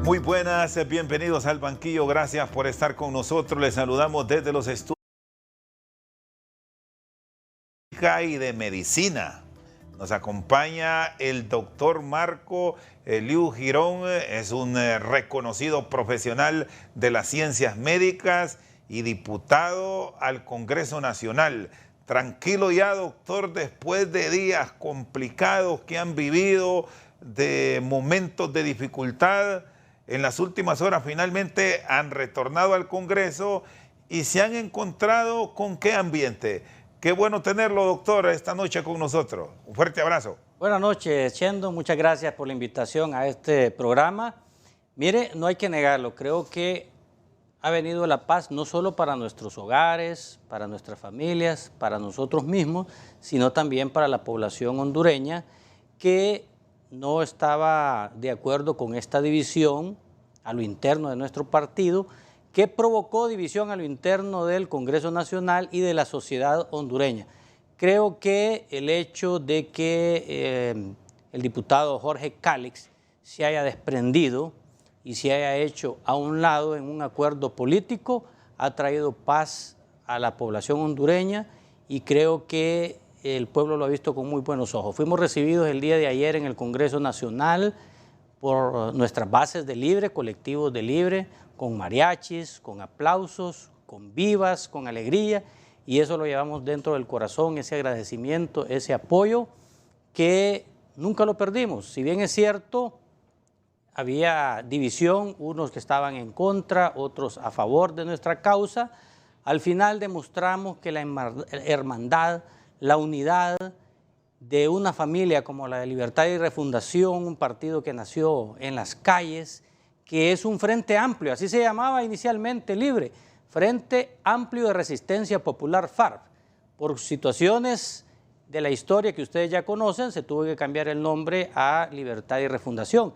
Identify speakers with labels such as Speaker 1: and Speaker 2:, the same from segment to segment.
Speaker 1: Muy buenas, bienvenidos al banquillo, gracias por estar con nosotros. Les saludamos desde los estudios y de medicina. Nos acompaña el doctor Marco Eliu Girón, es un reconocido profesional de las ciencias médicas y diputado al Congreso Nacional. Tranquilo ya, doctor, después de días complicados que han vivido, de momentos de dificultad. En las últimas horas finalmente han retornado al Congreso y se han encontrado con qué ambiente. Qué bueno tenerlo, doctor, esta noche con nosotros. Un fuerte abrazo.
Speaker 2: Buenas noches, Chendo. Muchas gracias por la invitación a este programa. Mire, no hay que negarlo. Creo que ha venido la paz no solo para nuestros hogares, para nuestras familias, para nosotros mismos, sino también para la población hondureña que no estaba de acuerdo con esta división a lo interno de nuestro partido, que provocó división a lo interno del Congreso Nacional y de la sociedad hondureña. Creo que el hecho de que el diputado Jorge Cálix se haya desprendido y se haya hecho a un lado en un acuerdo político ha traído paz a la población hondureña y creo que el pueblo lo ha visto con muy buenos ojos. Fuimos recibidos el día de ayer en el Congreso Nacional por nuestras bases de Libre, colectivos de Libre, con mariachis, con aplausos, con vivas, con alegría, y eso lo llevamos dentro del corazón, ese agradecimiento, ese apoyo que nunca lo perdimos. Si bien es cierto, había división, unos que estaban en contra, otros a favor de nuestra causa, al final demostramos que la hermandad, la unidad de una familia como la de Libertad y Refundación, un partido que nació en las calles, que es un frente amplio, así se llamaba inicialmente Libre, Frente Amplio de Resistencia Popular FARC. Por situaciones de la historia que ustedes ya conocen, se tuvo que cambiar el nombre a Libertad y Refundación.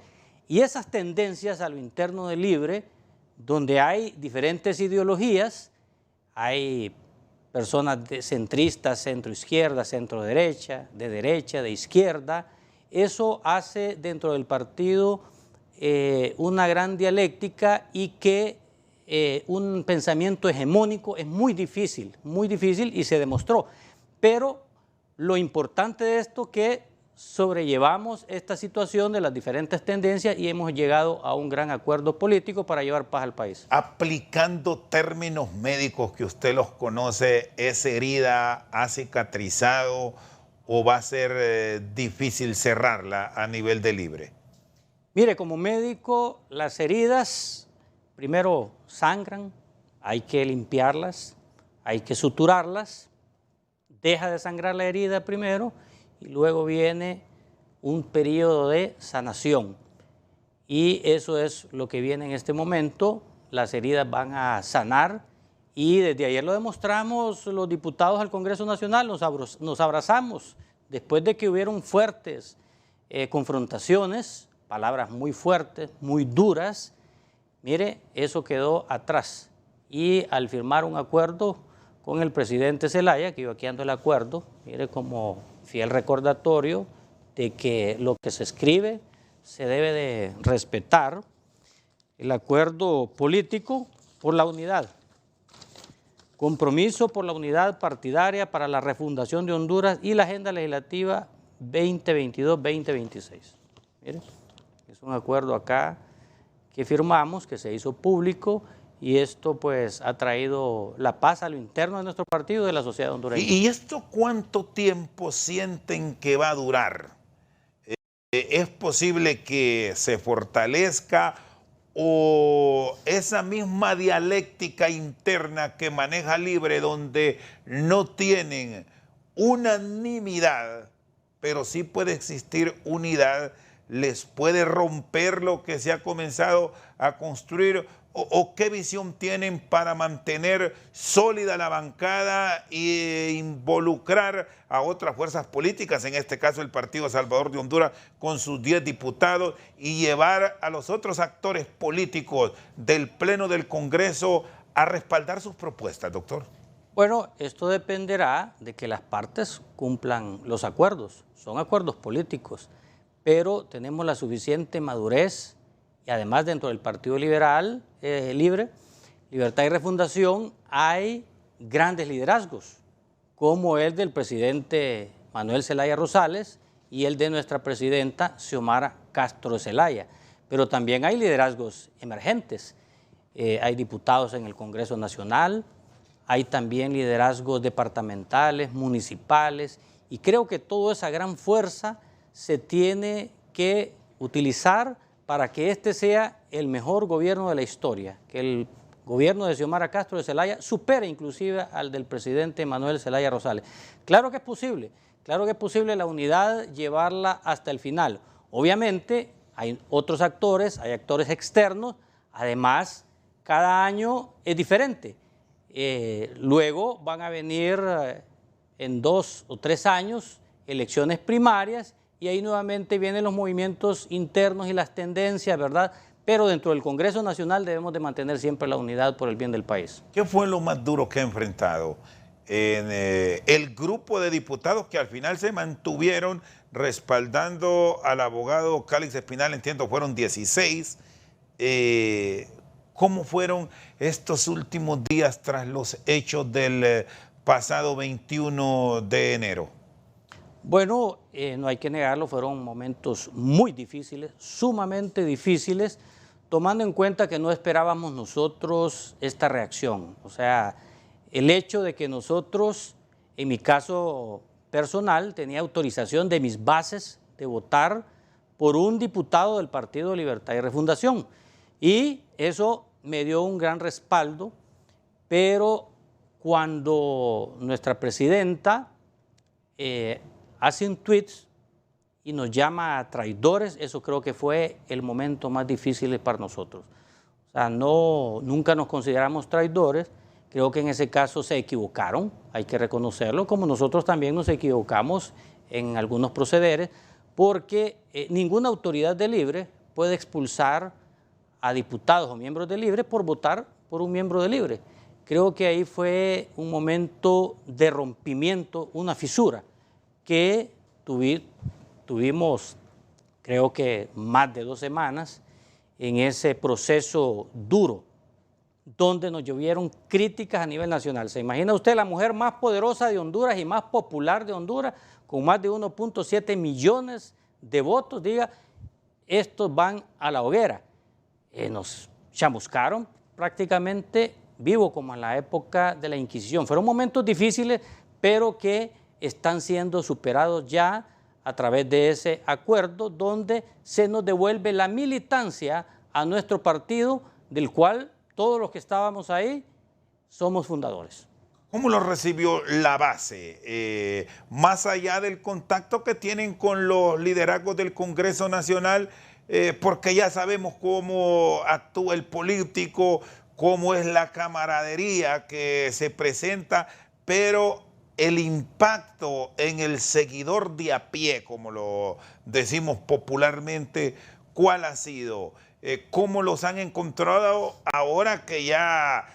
Speaker 2: Y esas tendencias a lo interno de Libre, donde hay diferentes ideologías, hay personas centristas, centro-izquierda, centro-derecha, de izquierda, eso hace dentro del partido una gran dialéctica y que un pensamiento hegemónico es muy difícil y se demostró. Pero lo importante de esto es que sobrellevamos esta situación de las diferentes tendencias y hemos llegado a un gran acuerdo político para llevar paz al país.
Speaker 1: Aplicando términos médicos que usted los conoce, ¿esa herida ha cicatrizado o va a ser difícil cerrarla a nivel de Libre?
Speaker 2: Mire, como médico, las heridas primero sangran, hay que limpiarlas, hay que suturarlas, deja de sangrar la herida primero y luego viene un periodo de sanación. Y eso es lo que viene en este momento. Las heridas van a sanar y desde ayer lo demostramos los diputados al Congreso Nacional, nos abrazamos después de que hubieron fuertes confrontaciones, palabras muy fuertes, muy duras. Mire, eso quedó atrás y al firmar un acuerdo con el presidente Zelaya, que iba aquí ando el acuerdo, mire, como fiel recordatorio de que lo que se escribe se debe de respetar, el acuerdo político por la unidad, compromiso por la unidad partidaria para la refundación de Honduras y la agenda legislativa 2022-2026. Mire, es un acuerdo acá que firmamos, que se hizo público, y esto pues ha traído la paz a lo interno de nuestro partido, de la sociedad hondureña.
Speaker 1: ¿Y esto cuánto tiempo sienten que va a durar? ¿Es posible que se fortalezca o esa misma dialéctica interna que maneja Libre, donde no tienen unanimidad, pero sí puede existir unidad, les puede romper lo que se ha comenzado a construir? ¿O qué visión tienen para mantener sólida la bancada e involucrar a otras fuerzas políticas, en este caso el Partido Salvador de Honduras con sus 10 diputados, y llevar a los otros actores políticos del Pleno del Congreso a respaldar sus propuestas, doctor?
Speaker 2: Bueno, esto dependerá de que las partes cumplan los acuerdos. Son acuerdos políticos, pero tenemos la suficiente madurez y además dentro del Partido Liberal, Libre, Libertad y Refundación, hay grandes liderazgos, como el del presidente Manuel Zelaya Rosales y el de nuestra presidenta Xiomara Castro Zelaya. Pero también hay liderazgos emergentes. Hay diputados en el Congreso Nacional, hay también liderazgos departamentales, municipales, y creo que toda esa gran fuerza se tiene que utilizar para que este sea el mejor gobierno de la historia, que el gobierno de Xiomara Castro de Zelaya supere inclusive al del presidente Manuel Zelaya Rosales. Claro que es posible la unidad llevarla hasta el final. Obviamente hay otros actores, hay actores externos, además cada año es diferente. Luego van a venir en 2 o 3 años elecciones primarias y ahí nuevamente vienen los movimientos internos y las tendencias, ¿verdad? Pero dentro del Congreso Nacional debemos de mantener siempre la unidad por el bien del país.
Speaker 1: ¿Qué fue lo más duro que ha enfrentado en el grupo de diputados que al final se mantuvieron respaldando al abogado Cálix Espinal? Entiendo, fueron 16. ¿Cómo fueron estos últimos días tras los hechos del pasado 21 de enero?
Speaker 2: Bueno, no hay que negarlo, fueron momentos muy difíciles, sumamente difíciles, tomando en cuenta que no esperábamos nosotros esta reacción. O sea, el hecho de que nosotros, en mi caso personal, tenía autorización de mis bases de votar por un diputado del Partido Libertad y Refundación. Y eso me dio un gran respaldo, pero cuando nuestra presidenta hace un tweet y nos llama a traidores, eso creo que fue el momento más difícil para nosotros. O sea, nunca nos consideramos traidores, creo que en ese caso se equivocaron, hay que reconocerlo, como nosotros también nos equivocamos en algunos procederes, porque ninguna autoridad de Libre puede expulsar a diputados o miembros de Libre por votar por un miembro de Libre. Creo que ahí fue un momento de rompimiento, una fisura, que tuvimos, creo que más de 2 semanas, en ese proceso duro, donde nos llovieron críticas a nivel nacional. ¿Se imagina usted la mujer más poderosa de Honduras y más popular de Honduras, con más de 1.7 millones de votos, diga, estos van a la hoguera? Nos chamuscaron prácticamente vivo, como en la época de la Inquisición. Fueron momentos difíciles, pero que están siendo superados ya a través de ese acuerdo donde se nos devuelve la militancia a nuestro partido, del cual todos los que estábamos ahí somos fundadores.
Speaker 1: ¿Cómo lo recibió la base? Más allá del contacto que tienen con los liderazgos del Congreso Nacional, porque ya sabemos cómo actúa el político, cómo es la camaradería que se presenta, pero el impacto en el seguidor de a pie, como lo decimos popularmente, ¿cuál ha sido? ¿Cómo los han encontrado ahora que ya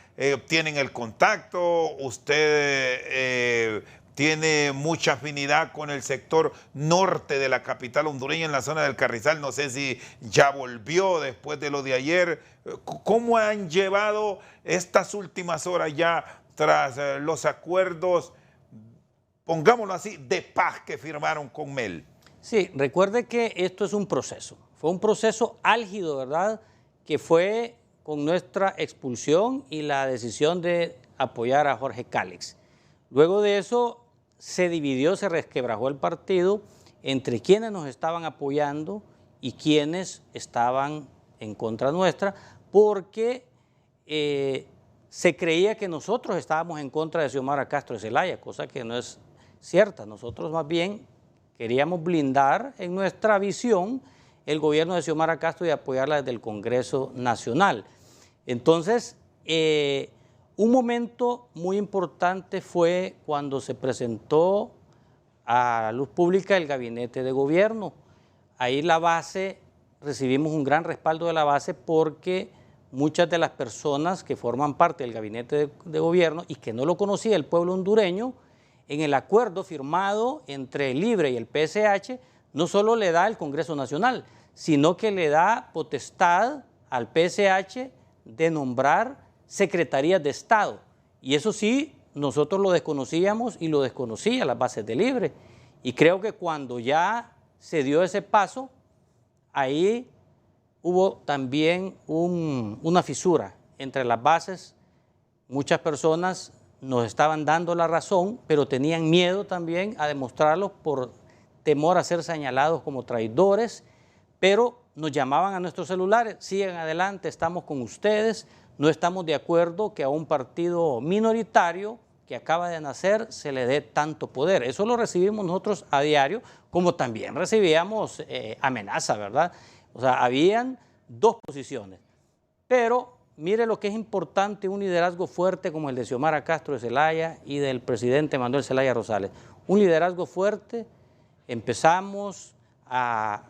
Speaker 1: tienen el contacto? Usted tiene mucha afinidad con el sector norte de la capital hondureña, en la zona del Carrizal. No sé si ya volvió después de lo de ayer. ¿Cómo han llevado estas últimas horas ya tras los acuerdos, pongámoslo así, de paz que firmaron con Mel?
Speaker 2: Sí, recuerde que esto es un proceso. Fue un proceso álgido, ¿verdad?, que fue con nuestra expulsión y la decisión de apoyar a Jorge Cálix. Luego de eso se dividió, se resquebrajó el partido entre quienes nos estaban apoyando y quienes estaban en contra nuestra, porque se creía que nosotros estábamos en contra de Xiomara Castro de Zelaya, cosa que no es cierta. Nosotros más bien queríamos blindar en nuestra visión el gobierno de Xiomara Castro y apoyarla desde el Congreso Nacional. Entonces, un momento muy importante fue cuando se presentó a la luz pública el gabinete de gobierno. Ahí la base, recibimos un gran respaldo de la base porque muchas de las personas que forman parte del gabinete de gobierno y que no lo conocía el pueblo hondureño, en el acuerdo firmado entre el Libre y el PSH, no solo le da el Congreso Nacional, sino que le da potestad al PSH de nombrar secretarías de Estado. Y eso sí, nosotros lo desconocíamos y lo desconocía las bases de Libre. Y creo que cuando ya se dio ese paso, ahí hubo también una fisura entre las bases. Muchas personas nos estaban dando la razón, pero tenían miedo también a demostrarlo por temor a ser señalados como traidores, pero nos llamaban a nuestros celulares: sigan adelante, estamos con ustedes, no estamos de acuerdo que a un partido minoritario que acaba de nacer se le dé tanto poder. Eso lo recibimos nosotros a diario, como también recibíamos amenazas, ¿verdad? O sea, habían dos posiciones. Pero mire lo que es importante, un liderazgo fuerte como el de Xiomara Castro de Zelaya y del presidente Manuel Zelaya Rosales. Un liderazgo fuerte, empezamos a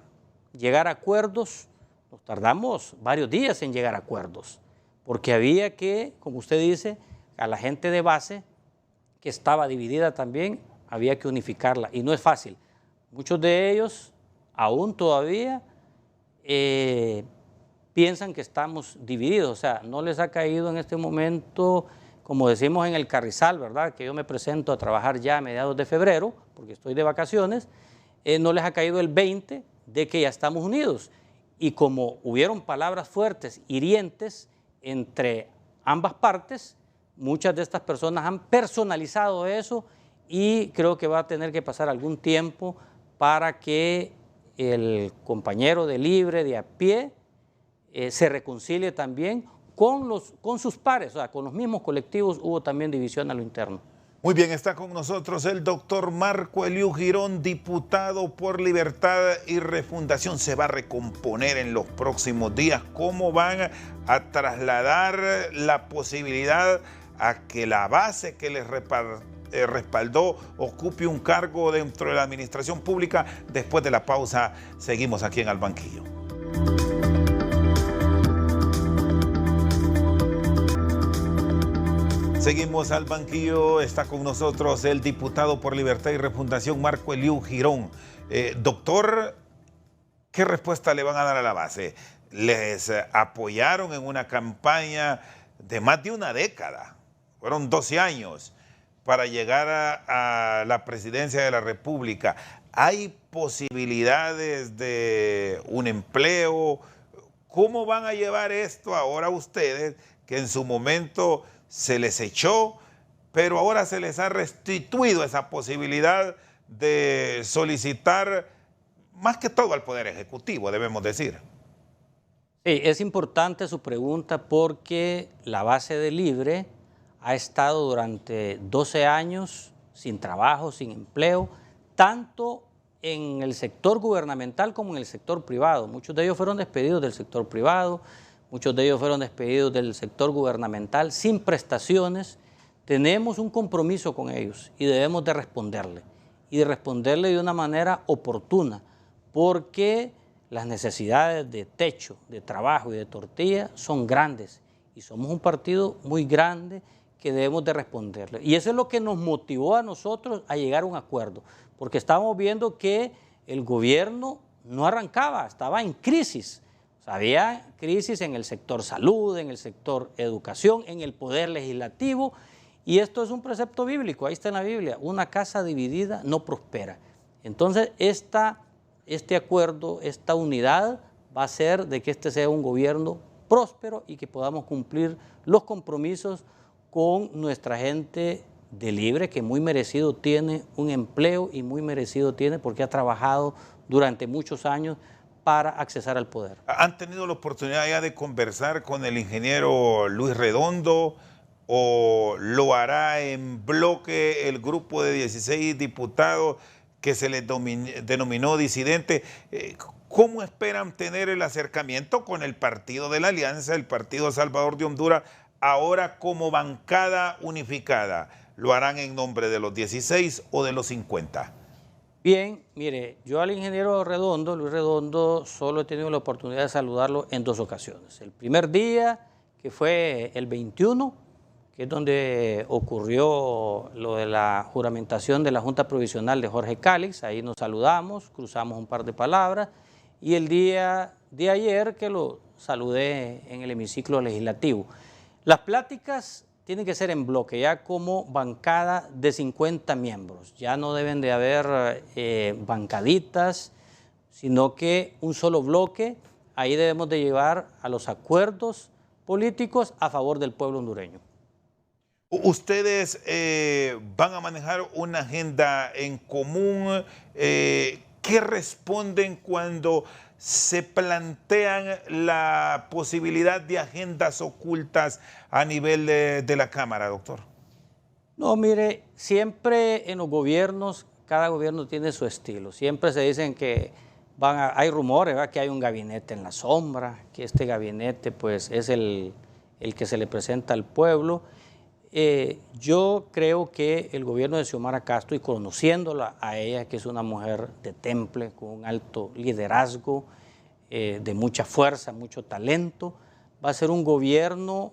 Speaker 2: llegar a acuerdos, nos tardamos varios días en llegar a acuerdos, porque había que, como usted dice, a la gente de base, que estaba dividida también, había que unificarla, y no es fácil. Muchos de ellos aún todavía piensan que estamos divididos, o sea, no les ha caído en este momento, como decimos en el Carrizal, ¿verdad?, que yo me presento a trabajar ya a mediados de febrero, porque estoy de vacaciones, no les ha caído el 20 de que ya estamos unidos. Y como hubieron palabras fuertes, hirientes entre ambas partes, muchas de estas personas han personalizado eso y creo que va a tener que pasar algún tiempo para que el compañero de Libre, de a pie, se reconcilie también con sus pares, o sea, con los mismos colectivos. Hubo también división a lo interno.
Speaker 1: Muy bien, está con nosotros el doctor Marco Eliú Girón, diputado por Libertad y Refundación. Se va a recomponer en los próximos días. ¿Cómo van a trasladar la posibilidad a que la base que les respaldó ocupe un cargo dentro de la administración pública? Después de la pausa, seguimos aquí en Al Banquillo. Seguimos al banquillo, está con nosotros el diputado por Libertad y Refundación, Marco Eliú Girón. Doctor, ¿qué respuesta le van a dar a la base? Les apoyaron en una campaña de más de una década, fueron 12 años, para llegar a la presidencia de la República. ¿Hay posibilidades de un empleo? ¿Cómo van a llevar esto ahora ustedes, que en su momento se les echó, pero ahora se les ha restituido esa posibilidad de solicitar, más que todo al Poder Ejecutivo, debemos decir?
Speaker 2: Sí, es importante su pregunta porque la base de Libre ha estado durante 12 años sin trabajo, sin empleo, tanto en el sector gubernamental como en el sector privado. Muchos de ellos fueron despedidos del sector privado, muchos de ellos fueron despedidos del sector gubernamental sin prestaciones. Tenemos un compromiso con ellos y debemos de responderle, y de responderle de una manera oportuna, porque las necesidades de techo, de trabajo y de tortilla son grandes, y somos un partido muy grande que debemos de responderle. Y eso es lo que nos motivó a nosotros a llegar a un acuerdo, porque estábamos viendo que el gobierno no arrancaba, estaba en crisis. O sea, había crisis en el sector salud, en el sector educación, en el poder legislativo, y esto es un precepto bíblico, ahí está en la Biblia: una casa dividida no prospera. Entonces, este acuerdo, esta unidad va a hacer de que este sea un gobierno próspero y que podamos cumplir los compromisos con nuestra gente de Libre, que muy merecido tiene un empleo y muy merecido tiene porque ha trabajado durante muchos años para accesar al poder.
Speaker 1: ¿Han tenido la oportunidad ya de conversar con el ingeniero Luis Redondo, o lo hará en bloque el grupo de 16 diputados que se les denominó disidente? ¿Cómo esperan tener el acercamiento con el partido de la Alianza, el Partido Salvador de Honduras, ahora como bancada unificada? ¿Lo harán en nombre de los 16 o de los 50?
Speaker 2: Bien, mire, yo al ingeniero Redondo, Luis Redondo, solo he tenido la oportunidad de saludarlo en 2 ocasiones. El primer día, que fue el 21, que es donde ocurrió lo de la juramentación de la Junta Provisional de Jorge Cálix. Ahí nos saludamos, cruzamos un par de palabras, y el día de ayer que lo saludé en el hemiciclo legislativo. Las pláticas tienen que ser en bloque, ya como bancada de 50 miembros. Ya no deben de haber bancaditas, sino que un solo bloque. Ahí debemos de llevar a los acuerdos políticos a favor del pueblo hondureño.
Speaker 1: Ustedes van a manejar una agenda en común. ¿Qué responden cuando se plantean la posibilidad de agendas ocultas a nivel de la Cámara, doctor?
Speaker 2: No, mire, siempre en los gobiernos, cada gobierno tiene su estilo. Siempre se dicen que hay rumores, ¿verdad?, que hay un gabinete en la sombra, que este gabinete pues es el que se le presenta al pueblo. Yo creo que el gobierno de Xiomara Castro, y conociéndola a ella, que es una mujer de temple, con un alto liderazgo, de mucha fuerza, mucho talento, va a ser un gobierno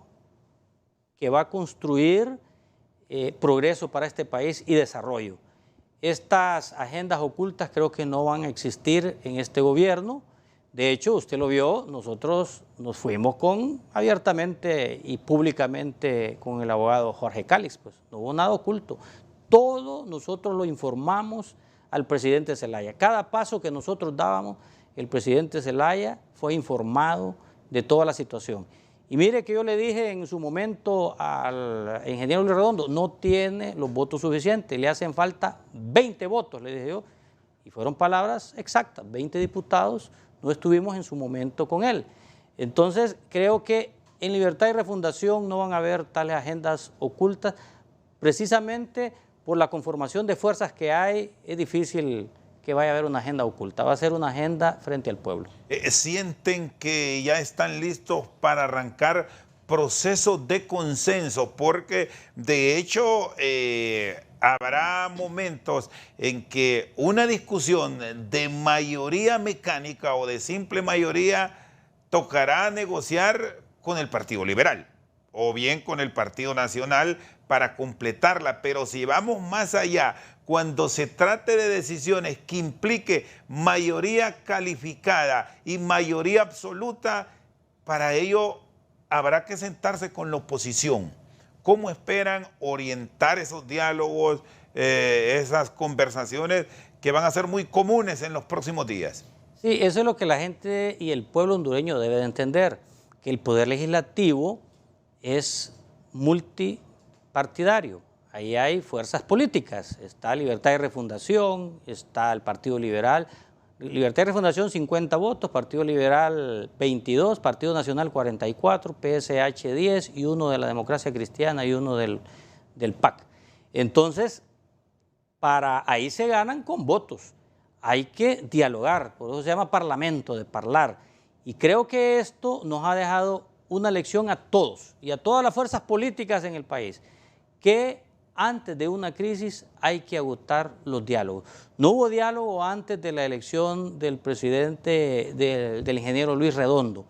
Speaker 2: que va a construir progreso para este país y desarrollo. Estas agendas ocultas creo que no van a existir en este gobierno. De hecho, usted lo vio, nosotros nos fuimos abiertamente y públicamente con el abogado Jorge Calix, pues no hubo nada oculto. Todo nosotros lo informamos al presidente Zelaya. Cada paso que nosotros dábamos, el presidente Zelaya fue informado de toda la situación. Y mire que yo le dije en su momento al ingeniero Luis Redondo, no tiene los votos suficientes, le hacen falta 20 votos, le dije yo. Y fueron palabras exactas, 20 diputados. No estuvimos en su momento con él. Entonces, creo que en Libertad y Refundación no van a haber tales agendas ocultas. Precisamente por la conformación de fuerzas que hay, es difícil que vaya a haber una agenda oculta. Va a ser una agenda frente al pueblo.
Speaker 1: ¿Sienten que ya están listos para arrancar procesos de consenso? Porque, de hecho, habrá momentos en que una discusión de mayoría mecánica o de simple mayoría tocará negociar con el Partido Liberal o bien con el Partido Nacional para completarla, pero si vamos más allá, cuando se trate de decisiones que implique mayoría calificada y mayoría absoluta, para ello habrá que sentarse con la oposición. ¿Cómo esperan orientar esos diálogos, esas conversaciones que van a ser muy comunes en los próximos días?
Speaker 2: Sí, eso es lo que la gente y el pueblo hondureño debe de entender, que el poder legislativo es multipartidario. Ahí hay fuerzas políticas, está Libertad y Refundación, está el Partido Liberal. Libertad y Refundación 50 votos, Partido Liberal 22, Partido Nacional 44, PSH 10 y uno de la Democracia Cristiana y uno del PAC. Entonces, ahí se ganan con votos. Hay que dialogar, por eso se llama parlamento, de parlar. Y creo que esto nos ha dejado una lección a todos y a todas las fuerzas políticas en el país, que antes de una crisis hay que agotar los diálogos. No hubo diálogo antes de la elección del presidente, del ingeniero Luis Redondo.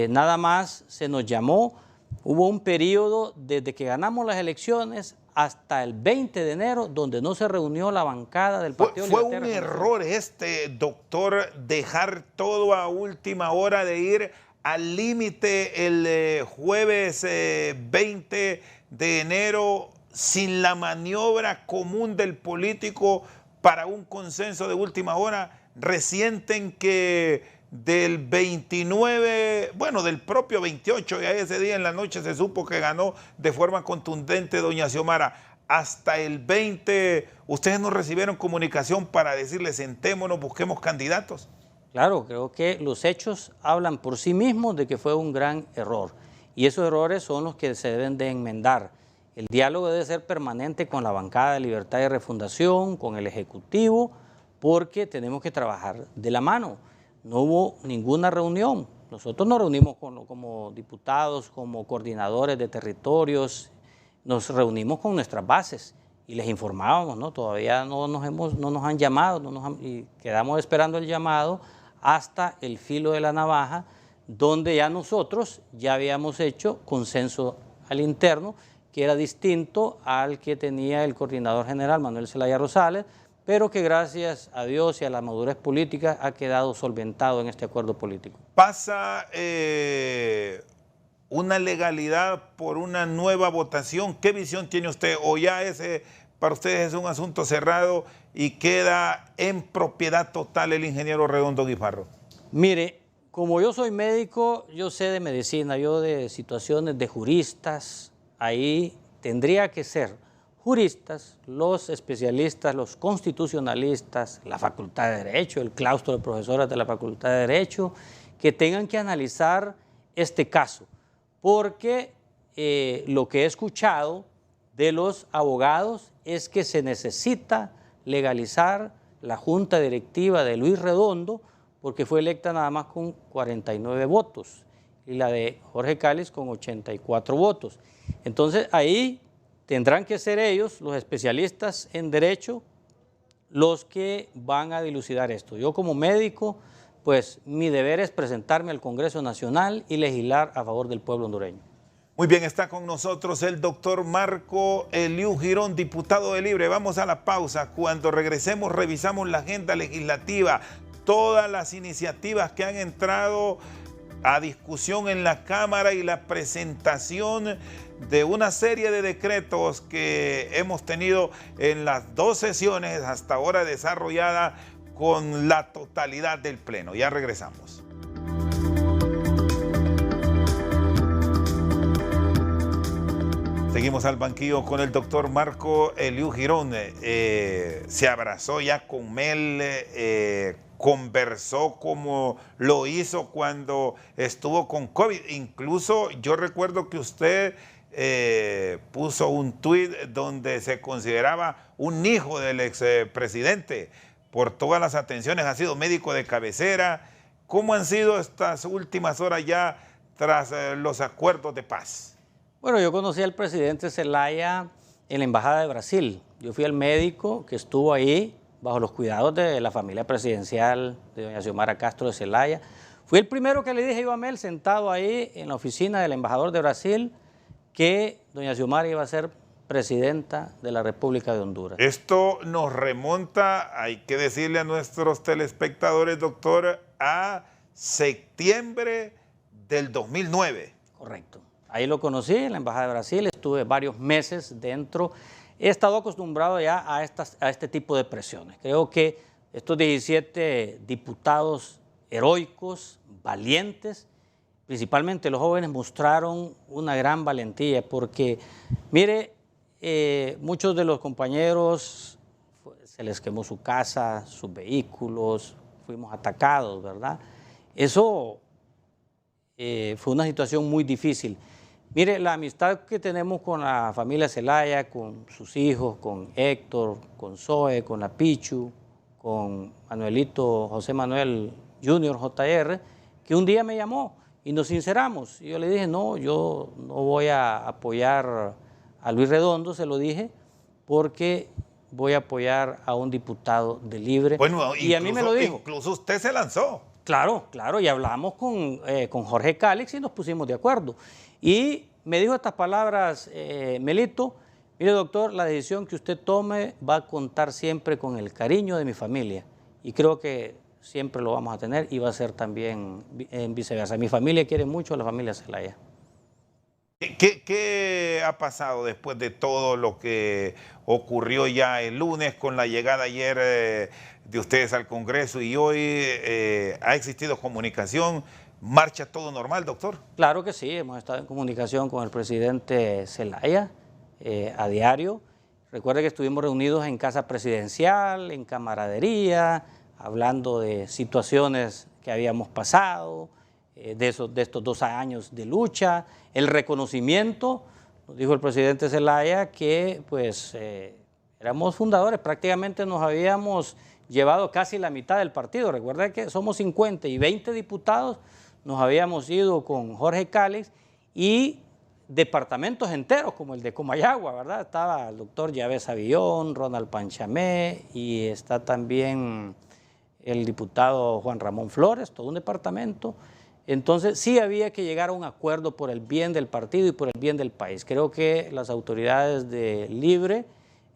Speaker 2: Nada más se nos llamó, hubo un periodo desde que ganamos las elecciones hasta el 20 de enero donde no se reunió la bancada del Partido Libertad.
Speaker 1: Fue un error doctor, dejar todo a última hora, de ir al límite el jueves 20 de enero sin la maniobra común del político para un consenso de última hora. Resienten que del 29, bueno, del propio 28, ya ese día en la noche se supo que ganó de forma contundente doña Xiomara, hasta el 20, ¿ustedes no recibieron comunicación para decirles sentémonos, busquemos candidatos?
Speaker 2: Claro, creo que los hechos hablan por sí mismos de que fue un gran error y esos errores son los que se deben de enmendar. El diálogo debe ser permanente con la bancada de Libertad y Refundación, con el Ejecutivo, porque tenemos que trabajar de la mano. No hubo ninguna reunión. Nosotros nos reunimos como diputados, como coordinadores de territorios, nos reunimos con nuestras bases y les informábamos, ¿no? Todavía no nos han llamado y quedamos esperando el llamado hasta el filo de la navaja, donde ya nosotros ya habíamos hecho consenso al interno, que era distinto al que tenía el coordinador general Manuel Zelaya Rosales, pero que gracias a Dios y a la madurez política ha quedado solventado en este acuerdo político.
Speaker 1: ¿Pasa una legalidad por una nueva votación? ¿Qué visión tiene usted? ¿O ya ese para ustedes es un asunto cerrado y queda en propiedad total el ingeniero Redondo Guijarro?
Speaker 2: Mire, como yo soy médico, yo sé de medicina, yo de situaciones de juristas, ahí tendría que ser juristas, los especialistas, los constitucionalistas, la Facultad de Derecho, el claustro de profesores de la Facultad de Derecho, que tengan que analizar este caso, porque lo que he escuchado de los abogados es que se necesita legalizar la junta directiva de Luis Redondo, porque fue electa nada más con 49 votos y la de Jorge Cáliz con 84 votos. Entonces ahí tendrán que ser ellos, los especialistas en derecho, los que van a dilucidar esto. Yo como médico, pues mi deber es presentarme al Congreso Nacional y legislar a favor del pueblo hondureño.
Speaker 1: Muy bien, está con nosotros el doctor Marco Eliú Girón, diputado de Libre. Vamos a la pausa. Cuando regresemos revisamos la agenda legislativa, todas las iniciativas que han entrado a discusión en la Cámara y la presentación de una serie de decretos que hemos tenido en las 2 sesiones hasta ahora desarrolladas con la totalidad del Pleno. Ya regresamos. Seguimos al banquillo con el doctor Marco Eliú Girón. Se abrazó ya con Mel, conversó como lo hizo cuando estuvo con COVID. Incluso yo recuerdo que usted puso un tuit donde se consideraba un hijo del expresidente por todas las atenciones. Ha sido médico de cabecera. ¿Cómo han sido estas últimas horas ya tras los acuerdos de paz?
Speaker 2: Bueno, yo conocí al presidente Zelaya en la Embajada de Brasil. Yo fui el médico que estuvo ahí bajo los cuidados de la familia presidencial de doña Xiomara Castro de Zelaya. Fui el primero que le dije yo a Mel, sentado ahí en la oficina del embajador de Brasil, que doña Xiomara iba a ser presidenta de la República de Honduras.
Speaker 1: Esto nos remonta, hay que decirle a nuestros telespectadores, doctor, a septiembre del 2009.
Speaker 2: Correcto. Ahí lo conocí en la Embajada de Brasil, estuve varios meses dentro. He estado acostumbrado ya a este tipo de presiones. Creo que estos 17 diputados heroicos, valientes, principalmente los jóvenes, mostraron una gran valentía porque, mire, muchos de los compañeros se les quemó su casa, sus vehículos, fuimos atacados, ¿verdad? Eso fue una situación muy difícil. Mire, la amistad que tenemos con la familia Zelaya, con sus hijos, con Héctor, con Zoe, con la Pichu, con Manuelito José Manuel Jr., JR, que un día me llamó y nos sinceramos. Y yo le dije, no, yo no voy a apoyar a Luis Redondo, se lo dije, porque voy a apoyar a un diputado de Libre.
Speaker 1: Bueno,
Speaker 2: y a mí me lo dijo.
Speaker 1: Incluso usted se lanzó.
Speaker 2: Claro, claro, y hablamos con Jorge Cáliz y nos pusimos de acuerdo. Y me dijo estas palabras, Melito, mire doctor, la decisión que usted tome va a contar siempre con el cariño de mi familia y creo que siempre lo vamos a tener y va a ser también en viceversa. Mi familia quiere mucho a la familia Zelaya.
Speaker 1: ¿Qué ha pasado después de todo lo que ocurrió ya el lunes con la llegada ayer de ustedes al Congreso y hoy? ¿Ha existido comunicación? ¿Marcha todo normal, doctor?
Speaker 2: Claro que sí, hemos estado en comunicación con el presidente Zelaya a diario. Recuerde que estuvimos reunidos en Casa Presidencial, en camaradería, hablando de situaciones que habíamos pasado, de estos 2 años de lucha, el reconocimiento, nos dijo el presidente Zelaya que pues éramos fundadores, prácticamente nos habíamos llevado casi la mitad del partido. Recuerda que somos 50 y 20 diputados, nos habíamos ido con Jorge Cáliz y departamentos enteros como el de Comayagua, ¿verdad? Estaba el doctor Yavés Avillón, Ronald Panchamé y está también el diputado Juan Ramón Flores, todo un departamento. Entonces sí había que llegar a un acuerdo por el bien del partido y por el bien del país. Creo que las autoridades de Libre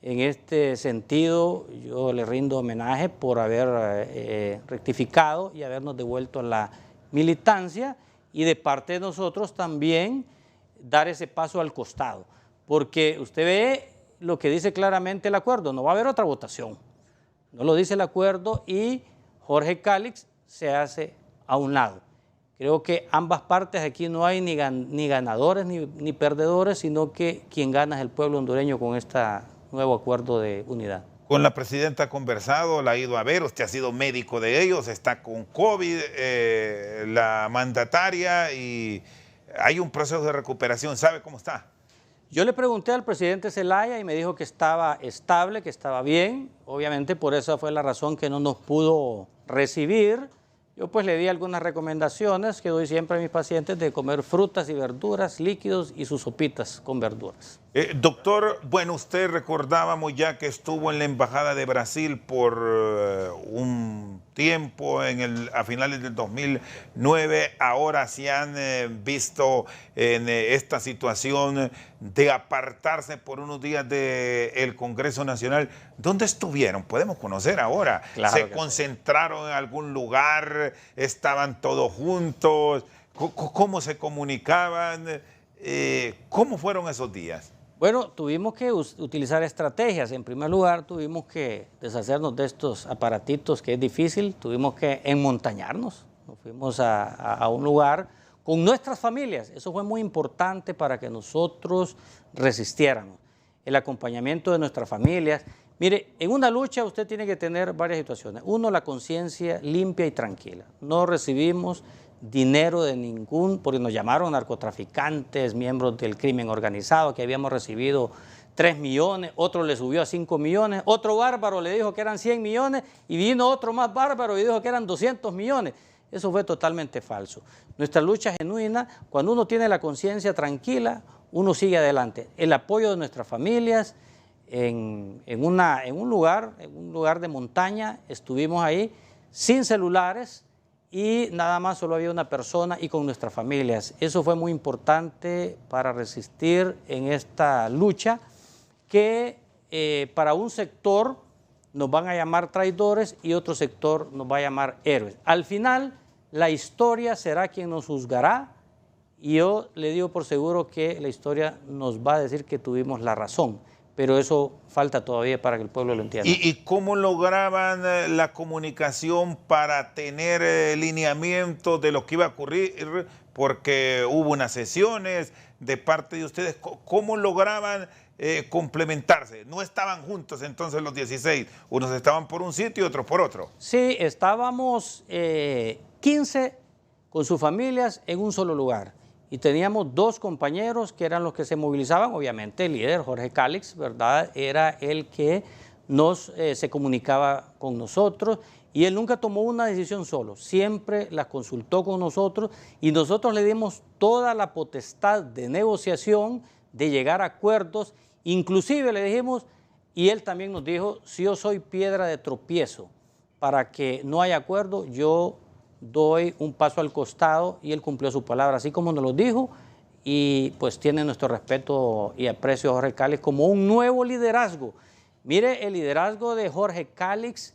Speaker 2: En este sentido, yo le rindo homenaje por haber rectificado y habernos devuelto a la militancia, y de parte de nosotros también dar ese paso al costado, porque usted ve lo que dice claramente el acuerdo: no va a haber otra votación, no lo dice el acuerdo, y Jorge Cálix se hace a un lado. Creo que ambas partes aquí no hay ni ganadores ni perdedores, sino que quien gana es el pueblo hondureño con este nuevo acuerdo de unidad.
Speaker 1: Con la presidenta ha conversado, la ha ido a ver, usted ha sido médico de ellos, está con COVID, la mandataria, y hay un proceso de recuperación. ¿Sabe cómo está?
Speaker 2: Yo le pregunté al presidente Zelaya y me dijo que estaba estable, que estaba bien. Obviamente por esa fue la razón que no nos pudo recibir. Yo pues le di algunas recomendaciones que doy siempre a mis pacientes, de comer frutas y verduras, líquidos y sus sopitas con verduras.
Speaker 1: Doctor, bueno, usted recordábamos ya que estuvo en la Embajada de Brasil por un tiempo a finales del 2009. Ahora se han visto en esta situación de apartarse por unos días del Congreso Nacional. ¿Dónde estuvieron? Podemos conocer ahora.
Speaker 2: Claro,
Speaker 1: ¿Se concentraron en algún lugar? ¿Estaban todos juntos? ¿Cómo se comunicaban? ¿Cómo fueron esos días?
Speaker 2: Bueno, tuvimos que utilizar estrategias. En primer lugar, tuvimos que deshacernos de estos aparatitos, que es difícil. Tuvimos que enmontañarnos. Nos fuimos a un lugar con nuestras familias. Eso fue muy importante para que nosotros resistiéramos. El acompañamiento de nuestras familias. Mire, en una lucha usted tiene que tener varias situaciones. Uno, la conciencia limpia y tranquila. No recibimos dinero de porque nos llamaron narcotraficantes, miembros del crimen organizado, que habíamos recibido 3 millones, otro le subió a 5 millones, otro bárbaro le dijo que eran 100 millones y vino otro más bárbaro y dijo que eran 200 millones. Eso fue totalmente falso. Nuestra lucha genuina, cuando uno tiene la conciencia tranquila, uno sigue adelante. El apoyo de nuestras familias, en un lugar de montaña, estuvimos ahí sin celulares, y nada más, solo había una persona y con nuestras familias. Eso fue muy importante para resistir en esta lucha, que para un sector nos van a llamar traidores y otro sector nos va a llamar héroes. Al final, la historia será quien nos juzgará, y yo le digo por seguro que la historia nos va a decir que tuvimos la razón. Pero eso falta todavía para que el pueblo lo entienda.
Speaker 1: ¿Y cómo lograban la comunicación para tener lineamiento de lo que iba a ocurrir? Porque hubo unas sesiones de parte de ustedes. ¿Cómo lograban complementarse? No estaban juntos entonces los 16. Unos estaban por un sitio y otros por otro.
Speaker 2: Sí, estábamos 15 con sus familias en un solo lugar. Y teníamos 2 compañeros que eran los que se movilizaban. Obviamente el líder, Jorge Cálix, ¿verdad?, era el que se comunicaba con nosotros, y él nunca tomó una decisión solo, siempre la consultó con nosotros, y nosotros le dimos toda la potestad de negociación, de llegar a acuerdos. Inclusive le dijimos, y él también nos dijo: si yo soy piedra de tropiezo para que no haya acuerdo, yo doy un paso al costado, y él cumplió su palabra, así como nos lo dijo, y pues tiene nuestro respeto y aprecio a Jorge Cálix como un nuevo liderazgo. Mire, el liderazgo de Jorge Cálix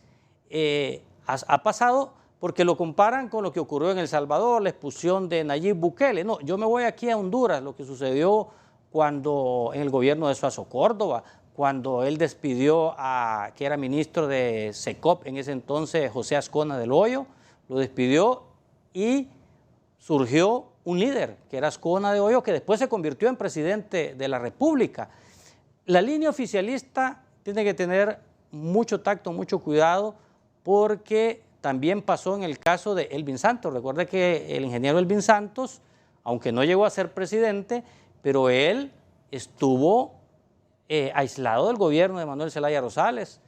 Speaker 2: ha pasado, porque lo comparan con lo que ocurrió en El Salvador, la expulsión de Nayib Bukele. No, yo me voy aquí a Honduras, lo que sucedió cuando en el gobierno de Suazo Córdoba, cuando él despidió a, que era ministro de SECOP en ese entonces, José Ascona del Hoyo. Lo despidió y surgió un líder, que era Ascona de Hoyo, que después se convirtió en presidente de la República. La línea oficialista tiene que tener mucho tacto, mucho cuidado, porque también pasó en el caso de Elvin Santos. Recuerde que el ingeniero Elvin Santos, aunque no llegó a ser presidente, pero él estuvo aislado del gobierno de Manuel Zelaya Rosales.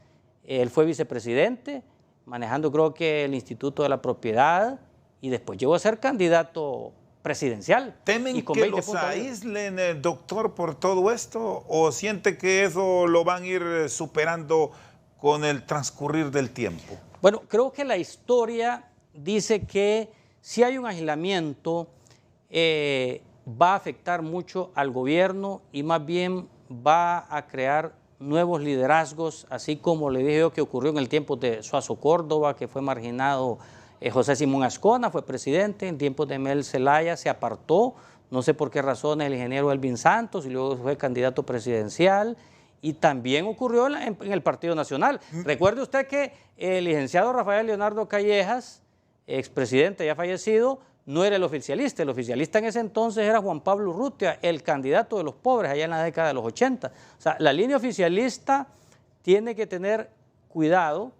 Speaker 2: Él fue vicepresidente, manejando creo que el Instituto de la Propiedad, y después llegó a ser candidato presidencial.
Speaker 1: ¿Temen que los aíslen, doctor, por todo esto? ¿O siente que eso lo van a ir superando con el transcurrir del tiempo?
Speaker 2: Bueno, creo que la historia dice que si hay un aislamiento, va a afectar mucho al gobierno, y más bien va a crear nuevos liderazgos, así como le dije yo que ocurrió en el tiempo de Suazo Córdoba, que fue marginado José Simón Ascona, fue presidente, en tiempos de Mel Zelaya se apartó, no sé por qué razones, el ingeniero Elvin Santos, y luego fue candidato presidencial, y también ocurrió en el Partido Nacional. Recuerde usted que el licenciado Rafael Leonardo Callejas, expresidente ya fallecido, no era el oficialista en ese entonces era Juan Pablo Urrutia, el candidato de los pobres allá en la década de los 80. O sea, la línea oficialista tiene que tener cuidado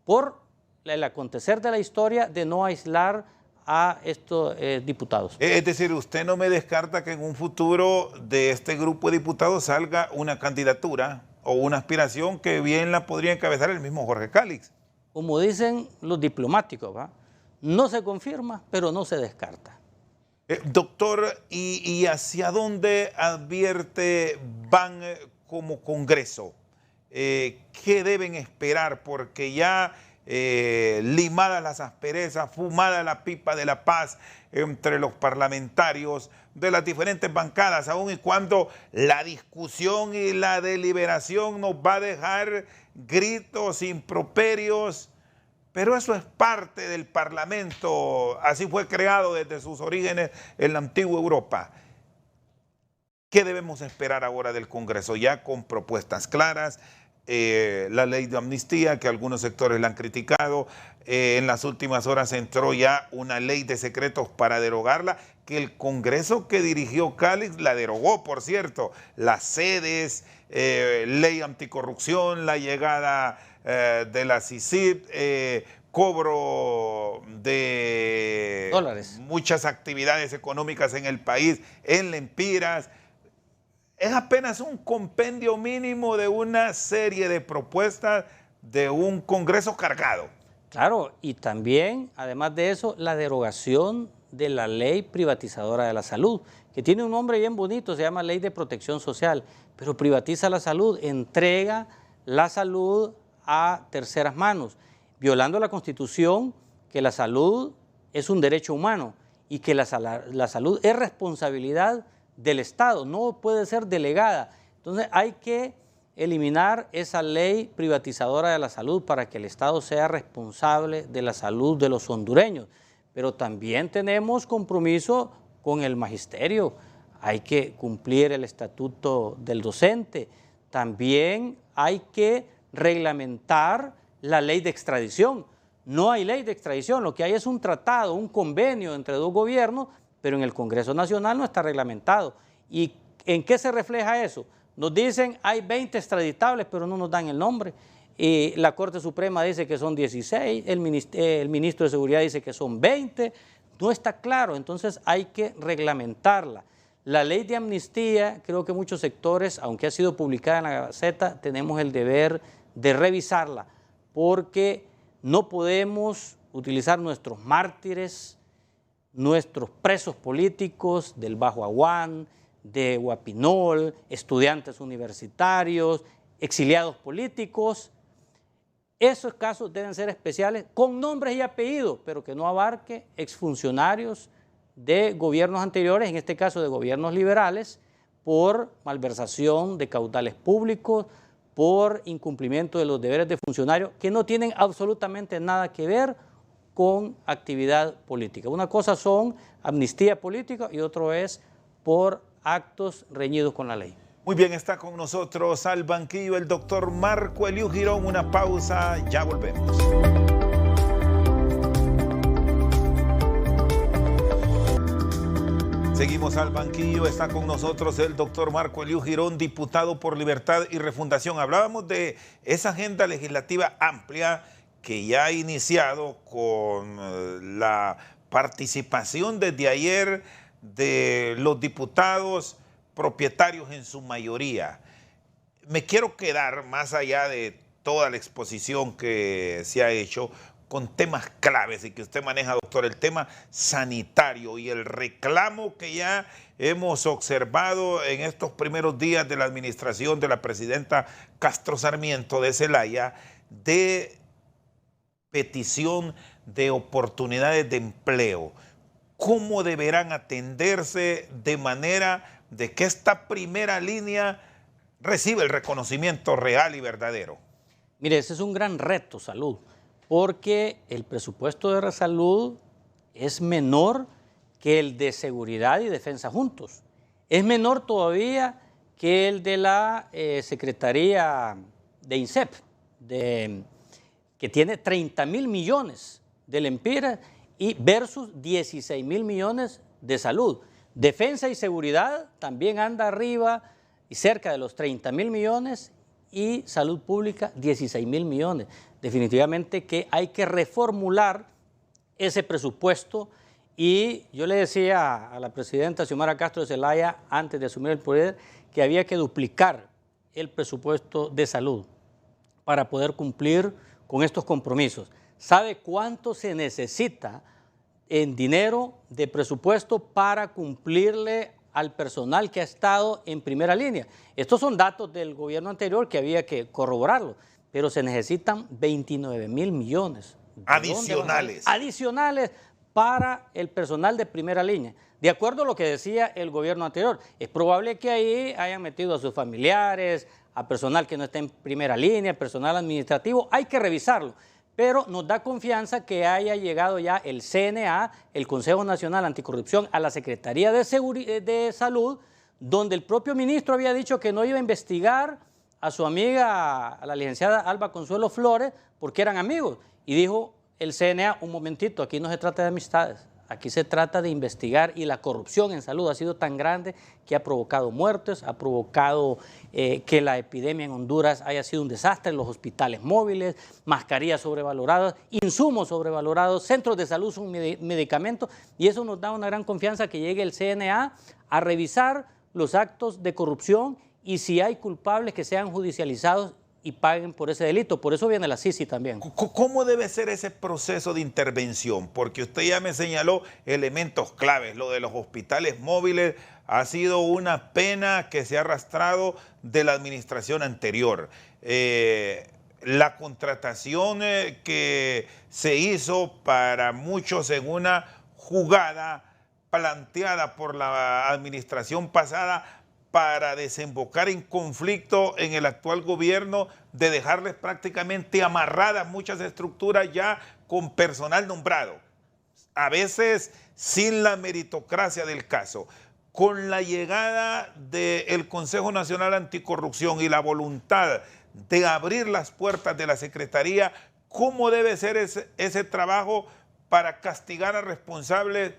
Speaker 2: por el acontecer de la historia de no aislar a estos diputados.
Speaker 1: Es decir, usted no me descarta que en un futuro de este grupo de diputados salga una candidatura o una aspiración que bien la podría encabezar el mismo Jorge Cálix.
Speaker 2: Como dicen los diplomáticos, ¿va? No se confirma, pero no se descarta.
Speaker 1: Doctor, ¿y hacia dónde advierte van como Congreso? ¿Qué deben esperar? Porque ya limadas las asperezas, fumada la pipa de la paz entre los parlamentarios de las diferentes bancadas, aun y cuando la discusión y la deliberación nos va a dejar gritos, improperios, pero eso es parte del Parlamento, así fue creado desde sus orígenes en la antigua Europa. ¿Qué debemos esperar ahora del Congreso? Ya con propuestas claras, la ley de amnistía, que algunos sectores la han criticado, en las últimas horas entró ya una ley de secretos para derogarla, que el Congreso que dirigió Cálix la derogó, por cierto, las sedes, ley anticorrupción, la llegada de la CICIG, cobro de
Speaker 2: dólares,
Speaker 1: muchas actividades económicas en el país, en lempiras. Es apenas un compendio mínimo de una serie de propuestas de un Congreso cargado.
Speaker 2: Claro, y también, además de eso, la derogación de la ley privatizadora de la salud, que tiene un nombre bien bonito, se llama Ley de Protección Social, pero privatiza la salud, entrega la salud a terceras manos, violando la Constitución, que la salud es un derecho humano y que la salud es responsabilidad del Estado, no puede ser delegada. Entonces hay que eliminar esa ley privatizadora de la salud para que el Estado sea responsable de la salud de los hondureños. Pero también tenemos compromiso con el magisterio, hay que cumplir el estatuto del docente, también hay que reglamentar la ley de extradición. No hay ley de extradición, lo que hay es un tratado, un convenio entre dos gobiernos, pero en el Congreso Nacional no está reglamentado. ¿Y en qué se refleja eso? Nos dicen hay 20 extraditables, pero no nos dan el nombre. Y la Corte Suprema dice que son 16, el ministro de Seguridad dice que son 20, no está claro, entonces hay que reglamentarla. La ley de amnistía, creo que muchos sectores, aunque ha sido publicada en la Gaceta, tenemos el deber de revisarla, porque no podemos utilizar nuestros mártires, nuestros presos políticos del Bajo Aguán, de Guapinol, estudiantes universitarios, exiliados políticos. Esos casos deben ser especiales, con nombres y apellidos, pero que no abarque exfuncionarios de gobiernos anteriores, en este caso de gobiernos liberales, por malversación de caudales públicos, por incumplimiento de los deberes de funcionarios que no tienen absolutamente nada que ver con actividad política. Una cosa son amnistía política y otro es por actos reñidos con la ley.
Speaker 1: Muy bien, está con nosotros al banquillo el doctor Marco Eliú Girón. Una pausa, ya volvemos. Seguimos al banquillo, está con nosotros el doctor Marco Eliú Girón, diputado por Libertad y Refundación. Hablábamos de esa agenda legislativa amplia que ya ha iniciado con la participación desde ayer de los diputados propietarios en su mayoría. Me quiero quedar, más allá de toda la exposición que se ha hecho, con temas claves y que usted maneja, doctor, el tema sanitario y el reclamo que ya hemos observado en estos primeros días de la administración de la presidenta Castro Sarmiento de Zelaya de petición de oportunidades de empleo. ¿Cómo deberán atenderse de manera de que esta primera línea recibe el reconocimiento real y verdadero?
Speaker 2: Mire, ese es un gran reto, salud, porque el presupuesto de salud es menor que el de seguridad y defensa juntos. Es menor todavía que el de la Secretaría de INSEP, que tiene 30.000 millones de lempiras y versus 16.000 millones de salud. Defensa y seguridad también anda arriba y cerca de los 30.000 millones y salud pública 16.000 millones. Definitivamente que hay que reformular ese presupuesto y yo le decía a la presidenta Xiomara Castro de Zelaya antes de asumir el poder que había que duplicar el presupuesto de salud para poder cumplir con estos compromisos. ¿Sabe cuánto se necesita en dinero de presupuesto para cumplirle al personal que ha estado en primera línea? Estos son datos del gobierno anterior que había que corroborarlo, pero se necesitan 29.000 millones.
Speaker 1: Adicionales.
Speaker 2: Adicionales para el personal de primera línea. De acuerdo a lo que decía el gobierno anterior, es probable que ahí hayan metido a sus familiares, a personal que no está en primera línea, personal administrativo, hay que revisarlo. Pero nos da confianza que haya llegado ya el CNA, el Consejo Nacional Anticorrupción, a la Secretaría de Salud, donde el propio ministro había dicho que no iba a investigar a su amiga, a la licenciada Alba Consuelo Flores, porque eran amigos. Y dijo el CNA, un momentito, aquí no se trata de amistades, aquí se trata de investigar y la corrupción en salud ha sido tan grande que ha provocado muertes, ha provocado que la epidemia en Honduras haya sido un desastre, los hospitales móviles, mascarillas sobrevaloradas, insumos sobrevalorados, centros de salud son medicamentos y eso nos da una gran confianza que llegue el CNA a revisar los actos de corrupción y si hay culpables que sean judicializados y paguen por ese delito. Por eso viene la CICI también.
Speaker 1: ¿Cómo debe ser ese proceso de intervención? Porque usted ya me señaló elementos claves. Lo de los hospitales móviles ha sido una pena que se ha arrastrado de la administración anterior. La contratación que se hizo para muchos en una jugada planteada por la administración pasada para desembocar en conflicto en el actual gobierno de dejarles prácticamente amarradas muchas estructuras ya con personal nombrado, a veces sin la meritocracia del caso. Con la llegada del Consejo Nacional Anticorrupción y la voluntad de abrir las puertas de la Secretaría, ¿cómo debe ser ese trabajo para castigar a responsables?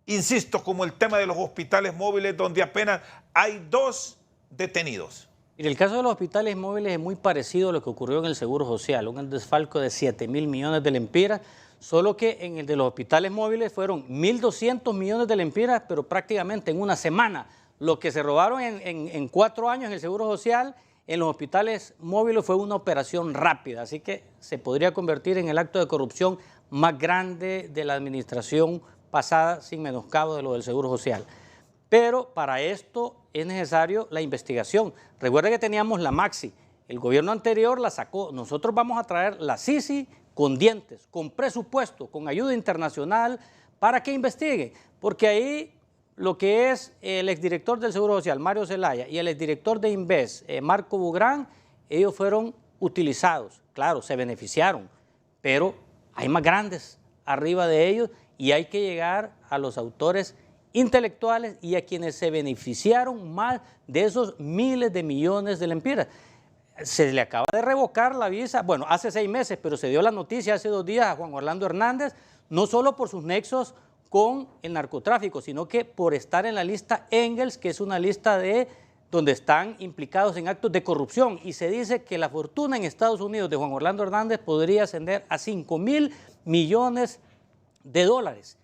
Speaker 1: Insisto, como el tema de los hospitales móviles, donde apenas hay 2 detenidos.
Speaker 2: En el caso de los hospitales móviles es muy parecido a lo que ocurrió en el Seguro Social, un desfalco de 7.000 millones de lempiras, solo que en el de los hospitales móviles fueron 1.200 millones de lempiras, pero prácticamente en una semana. Lo que se robaron en 4 años en el Seguro Social, en los hospitales móviles fue una operación rápida, así que se podría convertir en el acto de corrupción más grande de la administración pasada, sin menoscabo de lo del Seguro Social. Pero para esto es necesario la investigación. Recuerda que teníamos la Maxi, el gobierno anterior la sacó. Nosotros vamos a traer la CICI con dientes, con presupuesto, con ayuda internacional para que investigue, porque ahí lo que es el exdirector del Seguro Social, Mario Zelaya, y el exdirector de Inves, Marco Bugrán, ellos fueron utilizados, claro, se beneficiaron, pero hay más grandes arriba de ellos y hay que llegar a los autores intelectuales y a quienes se beneficiaron más de esos miles de millones de lempiras. Se le acaba de revocar la visa, bueno, hace 6 meses, pero se dio la noticia hace 2 días a Juan Orlando Hernández, no solo por sus nexos con el narcotráfico, sino que por estar en la lista Engels, que es una lista de donde están implicados en actos de corrupción, y se dice que la fortuna en Estados Unidos de Juan Orlando Hernández podría ascender a 5.000 millones de dólares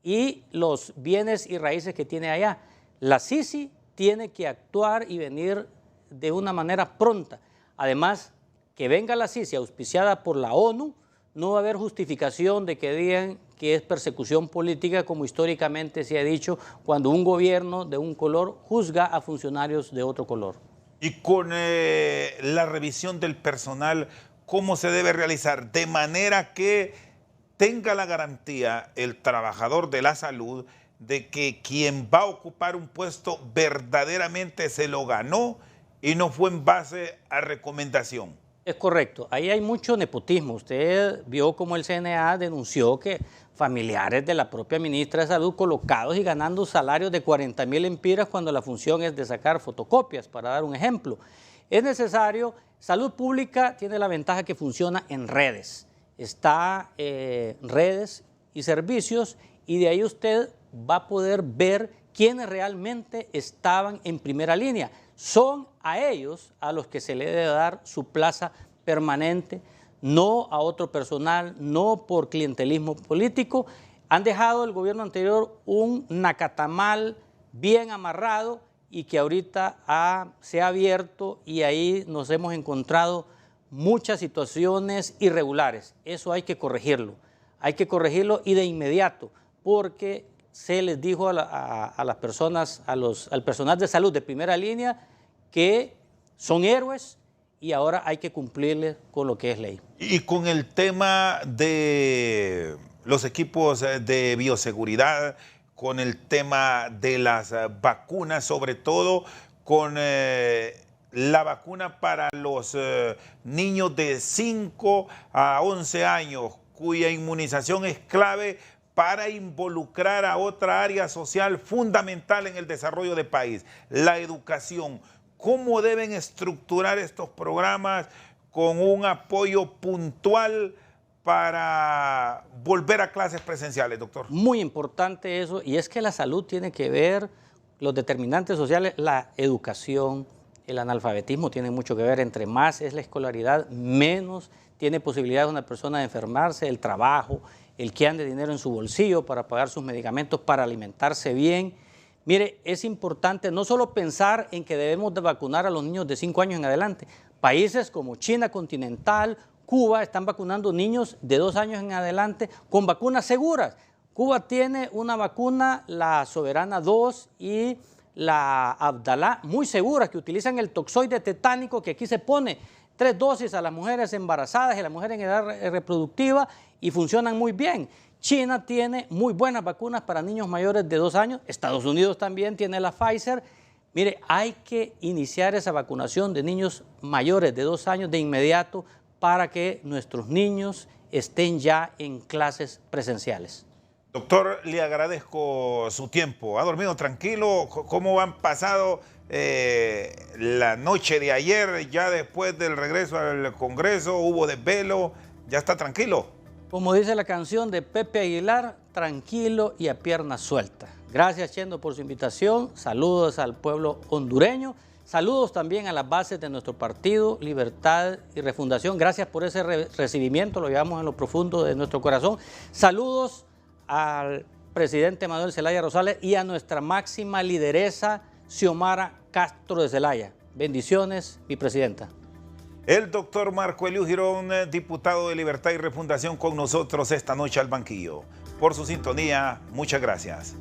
Speaker 2: y los bienes y raíces que tiene allá. La CICI tiene que actuar y venir de una manera pronta. Además, que venga la CICI auspiciada por la ONU, no va a haber justificación de que digan que es persecución política, como históricamente se ha dicho, cuando un gobierno de un color juzga a funcionarios de otro color.
Speaker 1: Y con la revisión del personal, ¿cómo se debe realizar? De manera que tenga la garantía el trabajador de la salud de que quien va a ocupar un puesto verdaderamente se lo ganó y no fue en base a recomendación.
Speaker 2: Es correcto, ahí hay mucho nepotismo. Usted vio como el CNA denunció que familiares de la propia ministra de Salud colocados y ganando salarios de 40.000 empiras cuando la función es de sacar fotocopias, para dar un ejemplo. Es necesario, salud pública tiene la ventaja que funciona en redes. Está redes y servicios, y de ahí usted va a poder ver quiénes realmente estaban en primera línea. Son a ellos a los que se le debe dar su plaza permanente, no a otro personal, no por clientelismo político. Han dejado el gobierno anterior un nacatamal bien amarrado y que ahorita se ha abierto, y ahí nos hemos encontrado muchas situaciones irregulares. Eso hay que corregirlo y de inmediato, porque se les dijo a las personas, al personal de salud de primera línea, que son héroes y ahora hay que cumplirles con lo que es ley.
Speaker 1: Y con el tema de los equipos de bioseguridad, con el tema de las vacunas, sobre todo con la vacuna para los niños de 5 a 11 años, cuya inmunización es clave para involucrar a otra área social fundamental en el desarrollo del país, la educación. ¿Cómo deben estructurar estos programas con un apoyo puntual para volver a clases presenciales, doctor?
Speaker 2: Muy importante eso, y es que la salud tiene que ver, los determinantes sociales, la educación, el analfabetismo tiene mucho que ver. Entre más es la escolaridad, menos tiene posibilidad una persona de enfermarse, el trabajo, el que ande dinero en su bolsillo para pagar sus medicamentos, para alimentarse bien. Mire, es importante no solo pensar en que debemos de vacunar a los niños de 5 años en adelante. Países como China continental, Cuba, están vacunando niños de 2 años en adelante con vacunas seguras. Cuba tiene una vacuna, la Soberana 2 y la Abdalá, muy seguras, que utilizan el toxoide tetánico, que aquí se pone 3 dosis a las mujeres embarazadas y a las mujeres en edad reproductiva, y funcionan muy bien. China tiene muy buenas vacunas para niños mayores de 2 años. Estados Unidos también tiene la Pfizer. Mire, hay que iniciar esa vacunación de niños mayores de 2 años de inmediato para que nuestros niños estén ya en clases presenciales.
Speaker 1: Doctor, le agradezco su tiempo. ¿Ha dormido tranquilo? ¿Cómo han pasado la noche de ayer? Ya después del regreso al Congreso, ¿hubo desvelo? ¿Ya está tranquilo?
Speaker 2: Como dice la canción de Pepe Aguilar, tranquilo y a pierna suelta. Gracias, Chendo, por su invitación. Saludos al pueblo hondureño. Saludos también a las bases de nuestro partido, Libertad y Refundación. Gracias por ese recibimiento, lo llevamos en lo profundo de nuestro corazón. Saludos al presidente Manuel Zelaya Rosales y a nuestra máxima lideresa, Xiomara Castro de Zelaya. Bendiciones, mi presidenta.
Speaker 1: El doctor Marco Eliú Girón, diputado de Libertad y Refundación, con nosotros esta noche al banquillo. Por su sintonía, muchas gracias.